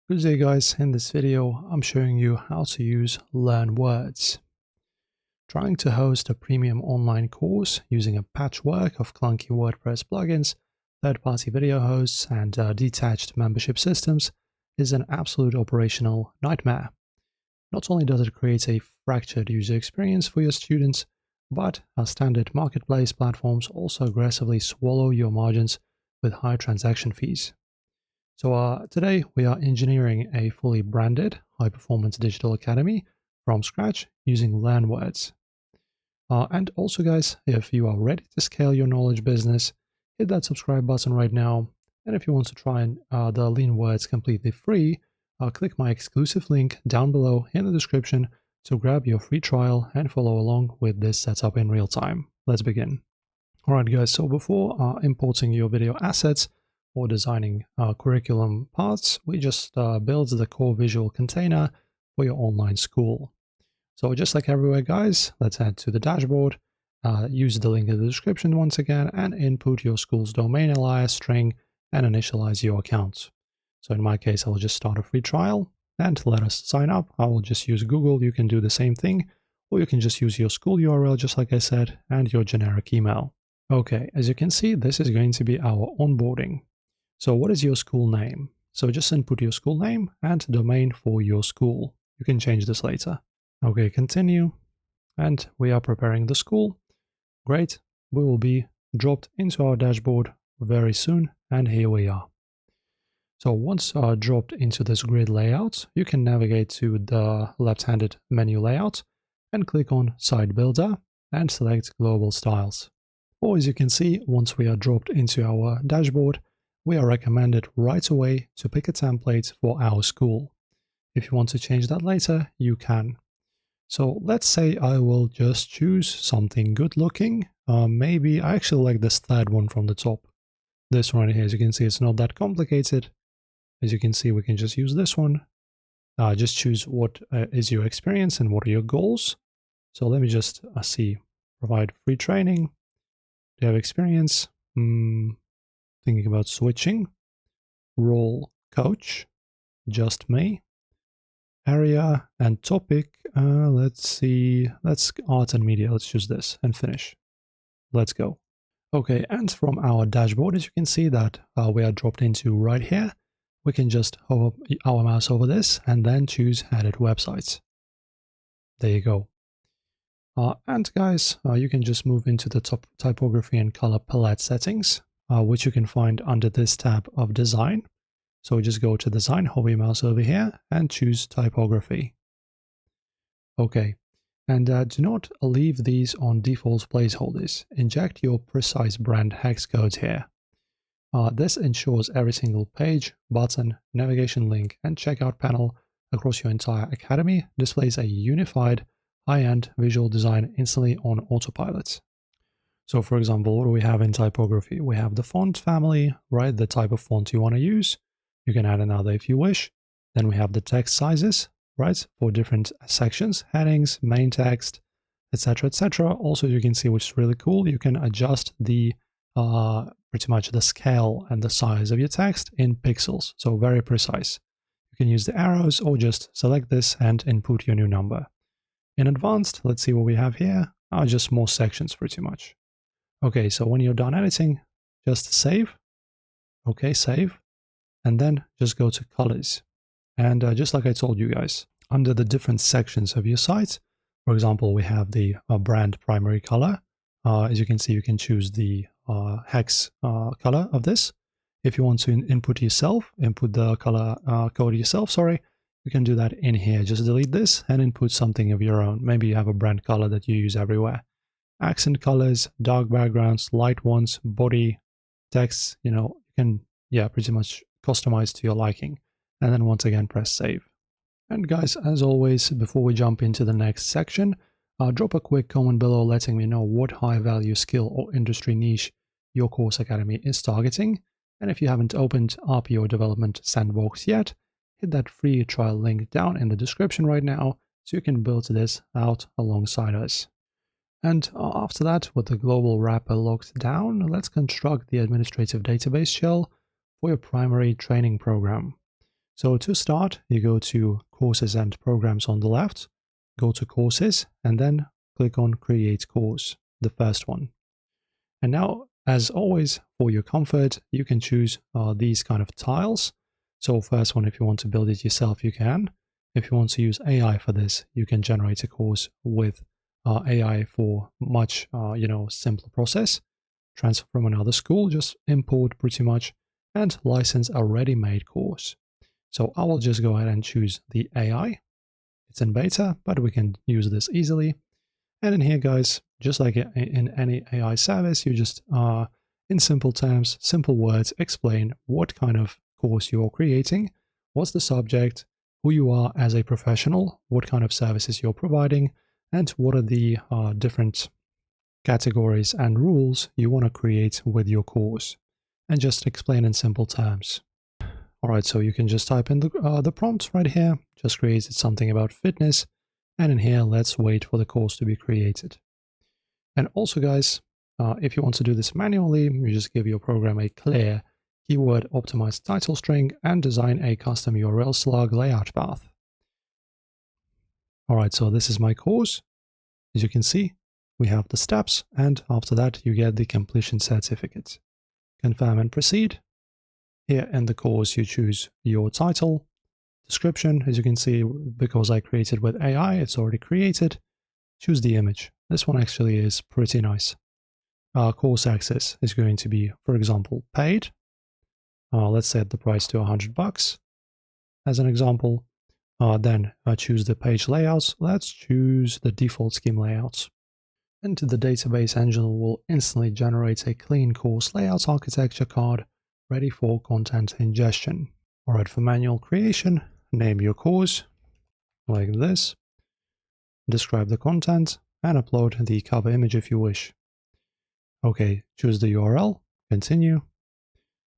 Good day guys, in this video I'm showing you how to use LearnWorlds. Trying to host a premium online course using a patchwork of clunky WordPress plugins, third-party video hosts, and detached membership systems is an absolute operational nightmare. Not only does it create a fractured user experience for your students, but our standard marketplace platforms also aggressively swallow your margins with high transaction fees. So today we are engineering a fully branded high-performance digital academy from scratch using LearnWorlds. And also guys, if you are ready to scale your knowledge business, hit that subscribe button right now. And if you want to try the LearnWorlds completely free, click my exclusive link down below in the description to grab your free trial and follow along with this setup in real time. Let's begin. Alright guys, so before importing your video assets, or designing curriculum parts, we just build the core visual container for your online school. So just like everywhere guys, let's head to the dashboard, use the link in the description once again, and input your school's domain alias string and initialize your account. So in my case, I'll just start a free trial and let us sign up. I will just use Google. You can do the same thing, or you can just use your school URL, just like I said, and your generic email. Okay, as you can see, this is going to be our onboarding. So what is your school name? So just input your school name and domain for your school. You can change this later. Okay, continue. And we are preparing the school. Great. We will be dropped into our dashboard very soon. And here we are. So once dropped into this grid layout, you can navigate to the left-handed menu layout and click on Site Builder and select Global Styles. Or as you can see, once we are dropped into our dashboard, we are recommended right away to pick a template for our school. If you want to change that later, you can. So let's say I will just choose something good looking. Maybe I actually like this third one from the top. This one here, as you can see, it's not that complicated. As you can see, we can just use this one. Just choose what is your experience and what are your goals. So let me just see, provide free training. Do you have experience? Thinking about switching, role coach, just me, area and topic, let's see, let's art and media, let's choose this and finish. Let's go. Okay, and from our dashboard, as you can see that we are dropped into right here, we can just hover our mouse over this and then choose edit websites. There you go. And guys, you can just move into the top typography and color palette settings, which you can find under this tab of design. So just go to design, hover your mouse over here and choose typography. Okay, and do not leave these on default placeholders. Inject your precise brand hex codes here. This ensures every single page, button, navigation link, and checkout panel across your entire academy displays a unified, high-end visual design instantly on autopilot. So for example, what do we have in typography? We have the font family, right? The type of font you want to use. You can add another if you wish. Then we have the text sizes, right? For different sections, headings, main text, etc., etc. Also, you can see, which is really cool, you can adjust the pretty much the scale and the size of your text in pixels. So very precise. You can use the arrows or just select this and input your new number. In advanced, let's see what we have here. Just more sections pretty much. Okay, so when you're done editing, just save. Okay, save. And then just go to colors. And just like I told you guys, under the different sections of your site, for example, we have the brand primary color. As you can see, you can choose the hex color of this. If you want to input the color code yourself, sorry, you can do that in here. Just delete this and input something of your own. Maybe you have a brand color that you use everywhere. Accent colors, dark backgrounds, light ones, body, text, you can, pretty much customize to your liking. And then once again, press save. And guys, as always, before we jump into the next section, drop a quick comment below letting me know what high value skill or industry niche your course academy is targeting. And if you haven't opened up your development sandbox yet, hit that free trial link down in the description right now so you can build this out alongside us. And after that, with the global wrapper locked down, let's construct the administrative database shell for your primary training program. So to start, you go to Courses and Programs on the left, go to Courses, and then click on Create Course, the first one. And now, as always, for your comfort, you can choose these kind of tiles. So first one, if you want to build it yourself, you can. If you want to use AI for this, you can generate a course with AI for much, simpler process. Transfer from another school, just import pretty much, and license a ready-made course. So I will just go ahead and choose the AI. It's in beta, but we can use this easily. And in here, guys, just like in any AI service, you just, in simple terms, simple words, explain what kind of course you're creating, what's the subject, who you are as a professional, what kind of services you're providing, and what are the different categories and rules you want to create with your course. And just explain in simple terms. All right, so you can just type in the prompt right here, just created something about fitness, and in here, let's wait for the course to be created. And also, guys, if you want to do this manually, you just give your program a clear keyword optimized title string and design a custom URL slug layout path. All right, so this is my course. As you can see, we have the steps, and after that, you get the completion certificate. Confirm and proceed. Here in the course, you choose your title, description. As you can see, because I created with AI, it's already created. Choose the image. This one actually is pretty nice. Course access is going to be, for example, paid. Let's set the price to $100 as an example. Then choose the page layouts. Let's choose the default scheme layouts. And the database engine will instantly generate a clean course layouts architecture card ready for content ingestion. All right, for manual creation, name your course like this, describe the content, and upload the cover image if you wish. Okay, choose the URL, continue.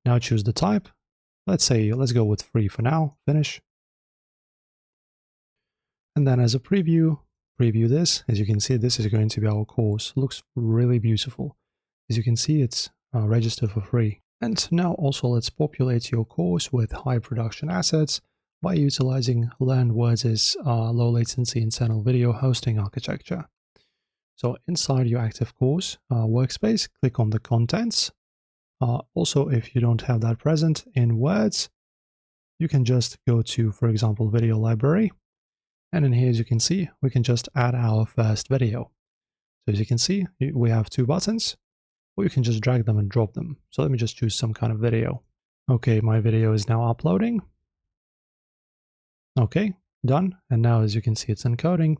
Now choose the type. Let's go with free for now, finish. And then as a preview this. As you can see, this is going to be our course. Looks really beautiful. As you can see, it's registered for free. And now also let's populate your course with high production assets by utilizing LearnWorlds' low latency internal video hosting architecture. So inside your active course workspace, click on the contents. Also, if you don't have that present in Words, you can just go to, for example, video library. And in here, as you can see, we can just add our first video. So as you can see, we have two buttons, or you can just drag them and drop them. So let me just choose some kind of video. Okay, my video is now uploading. Okay, done. And now, as you can see, it's encoding.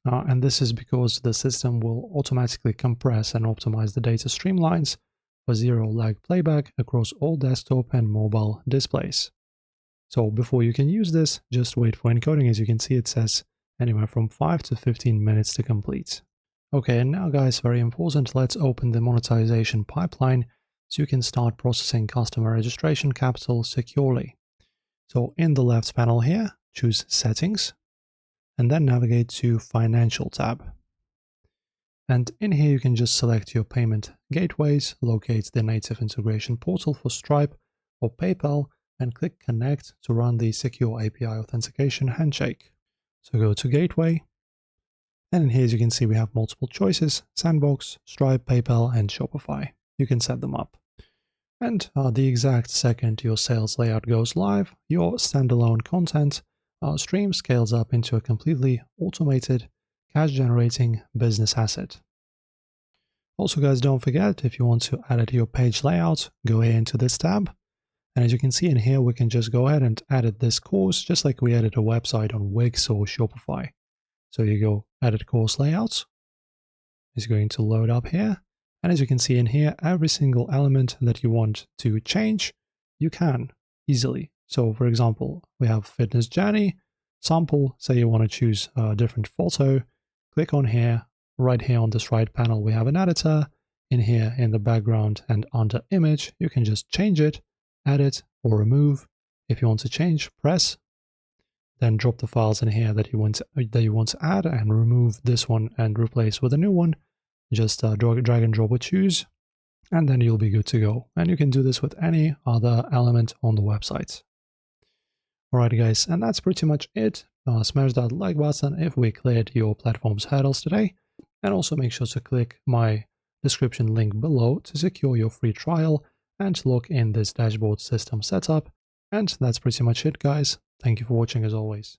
And this is because the system will automatically compress and optimize the data streamlines for zero lag playback across all desktop and mobile displays. So before you can use this, just wait for encoding. As you can see, it says anywhere from 5 to 15 minutes to complete. Okay, and now guys, very important, let's open the monetization pipeline so you can start processing customer registration capital securely. So in the left panel here, choose Settings, and then navigate to Financial tab. And in here, you can just select your payment gateways, locate the native integration portal for Stripe or PayPal, and click Connect to run the secure API authentication handshake. So go to Gateway, and in here, as you can see, we have multiple choices: Sandbox, Stripe, PayPal, and Shopify. You can set them up. And the exact second your sales layout goes live, your standalone content stream scales up into a completely automated, cash-generating business asset. Also, guys, don't forget, if you want to edit your page layout, go here into this tab. And as you can see in here, we can just go ahead and edit this course, just like we edit a website on Wix or Shopify. So you go Edit Course Layouts. It's going to load up here. And as you can see in here, every single element that you want to change, you can easily. So for example, we have fitness journey, sample, say you want to choose a different photo, click on here, right here on this right panel, we have an editor. In here, in the background and under image, you can just change it, edit or remove. If you want to change, press, then drop the files in here that you want to add and remove this one and replace with a new one. Just drag and drop or choose. and then you'll be good to go. And you can do this with any other element on the website. Alright guys, and that's pretty much it. Smash that like button if we cleared your platform's hurdles today, and also make sure to click my description link below to secure your free trial and lock in this dashboard system setup. And that's pretty much it guys. Thank you for watching as always.